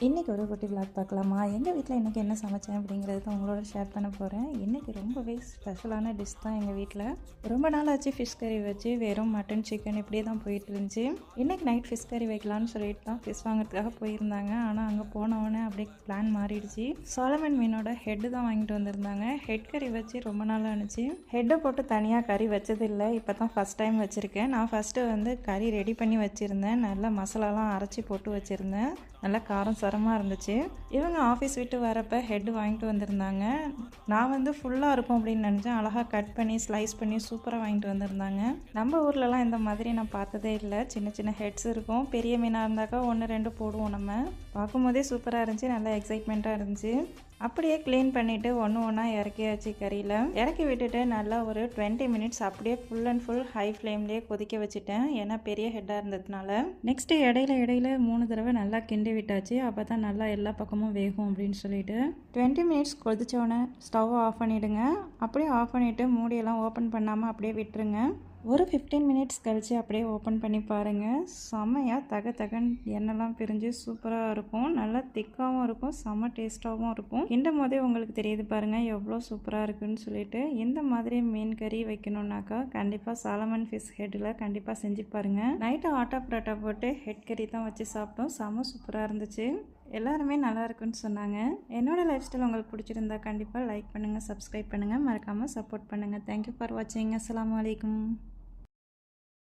இன்றைக்கி ஒரு குட்டி விளாக் பார்க்கலாமா? எங்கள் வீட்டில் இன்றைக்கி என்ன சமைச்சேன் அப்படிங்கிறது தான் உங்களோட ஷேர் பண்ண போகிறேன். இன்றைக்கி ரொம்பவே ஸ்பெஷலான டிஷ் தான் எங்கள் வீட்டில். ரொம்ப நாள் ஆச்சு ஃபிஷ் கறி வச்சு வெறும் மட்டன் சிக்கன் இப்படியே தான் போயிட்டு இருந்துச்சு. இன்றைக்கி நைட் ஃபிஷ் கறி வைக்கலான்னு சொல்லிட்டு தான் ஃபிஷ் வாங்கிறதுக்காக போயிருந்தாங்க. ஆனால் அங்கே போனவுடனே அப்படியே பிளான் மாறிடுச்சு. சாலமன் மீனோட ஹெட்டு தான் வாங்கிட்டு வந்திருந்தாங்க. ஹெட் கறி வச்சு ரொம்ப நாள் ஆனிச்சு. ஹெட்டை போட்டு தனியாக கறி வச்சதில்லை, இப்போ தான் ஃபஸ்ட் டைம் வச்சுருக்கேன். நான் ஃபஸ்ட்டு கறி ரெடி பண்ணி வச்சுருந்தேன். நல்லா மசாலாலாம் அரைச்சி போட்டு வச்சுருந்தேன். நல்லா காரம் சரமாக இருந்துச்சு. இவங்க ஆஃபீஸ் விட்டு வரப்போ ஹெட்டு வாங்கிட்டு வந்திருந்தாங்க. நான் ஃபுல்லாக இருக்கும் அப்படின்னு நினச்சேன். அழகாக கட் பண்ணி ஸ்லைஸ் பண்ணி சூப்பராக வாங்கிட்டு வந்திருந்தாங்க. நம்ம ஊர்லலாம் இந்த மாதிரி நான் பார்த்ததே இல்லை. சின்ன சின்ன ஹெட்ஸ் இருக்கும். பெரிய மீனாக இருந்தாக்கா 1-2 போடுவோம். நம்ம பார்க்கும்போதே சூப்பராக இருந்துச்சு. நல்லா எக்ஸைட்மெண்ட்டாக இருந்துச்சு. அப்படியே க்ளீன் பண்ணிவிட்டு ஒன்றா இறக்கியாச்சு. கறியில் இறக்கி விட்டுட்டு நல்லா ஒரு 20 மினிட்ஸ் அப்படியே ஃபுல் அண்ட் ஃபுல் ஹை ஃப்ளேம்லேயே கொதிக்க வச்சுட்டேன். ஏன்னா பெரிய ஹெட்டாக இருந்ததுனால. நெக்ஸ்ட்டு இடையில 3 தடவை நல்லா கிண்டி விட்டாச்சு. அப்போ தான் நல்லா எல்லா பக்கமும் வேகும் அப்படின்னு சொல்லிட்டு 20 மினிட்ஸ் கொதிச்சோடனே ஸ்டவ் ஆஃப் பண்ணிவிடுங்க. அப்படியே ஆஃப் பண்ணிவிட்டு மூடியெல்லாம் ஓப்பன் பண்ணாமல் அப்படியே விட்டுருங்க. ஒரு 15 மினிட்ஸ் கழித்து அப்படியே ஓப்பன் பண்ணி பாருங்கள். செம்மையாக தகன் எண்ணெய்லாம் பிரிஞ்சு சூப்பராக இருக்கும். நல்லா திக்காகவும் இருக்கும், செம்ம டேஸ்ட்டாகவும் இருக்கும். கிண்டும் போதே உங்களுக்கு தெரியுது பாருங்கள் எவ்வளோ சூப்பராக இருக்குன்னு சொல்லிட்டு. இந்த மாதிரி மீன் கறி வைக்கணுன்னாக்கா கண்டிப்பாக சாலமன் ஃபிஷ் ஹெட்டில் கண்டிப்பாக செஞ்சு பாருங்கள். நைட்டு ஆட்டா பரோட்டா போட்டு ஹெட் கறி தான் வச்சு சாப்பிட்டோம். செம்ம சூப்பராக இருந்துச்சு. எல்லாருமே நல்லா இருக்குன்னு சொன்னாங்க. என்னோடய லைஃப் ஸ்டைல் உங்களுக்கு பிடிச்சிருந்தா கண்டிப்பாக லைக் பண்ணுங்கள், சப்ஸ்கிரைப் பண்ணுங்கள், மறக்காமல் சப்போர்ட் பண்ணுங்கள். தேங்க்யூ ஃபார் வாட்சிங். அஸ்ஸலாமு அலைக்கும்.